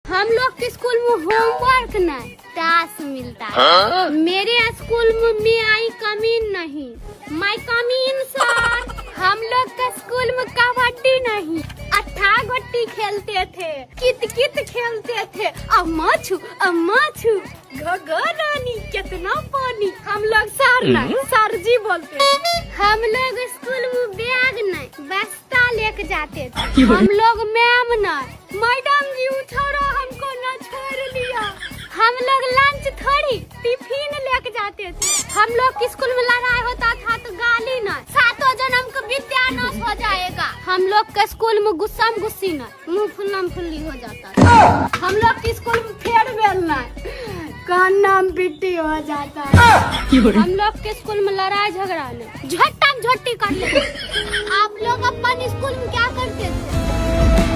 हम लोग के स्कूल में होमवर्क नहीं टास्क मिलता है। मेरे स्कूल में आई कमीन नहीं, मैं कमीन सर। हम लोग के स्कूल में कबड्डी नहीं, अट्ठा गोटी खेलते थे, कित कित खेलते थे, अम्मा छू गगा रानी कितना पानी। हम लोग सर नहीं सर जी बोलते थे। हम लोग स्कूल में बैग नहीं बस्ता लेके जाते थे। हम लोग मैम नहीं मैडम जी छोड़ो हमको न छोड़ लिया। हम लोग लंच थोड़ी टिफिन लेके जाते थे। हम लोग के स्कूल में लड़ाई होता था तो गाली न, सातों जन्म का विद्यानाश हो जाएगा। हम लोग के स्कूल में गुस्सा में गुस्सी न, मुँह फुल्लम फुल्ली हो जाता था। हम लोग के स्कूल में फेयरवेल न, कान पिट्टी हो जाता है। हम लोग के स्कूल में लड़ाई झगड़ा न, झट्टा झट्टी कर लेते। आप लोग अपन स्कूल में क्या करते थे?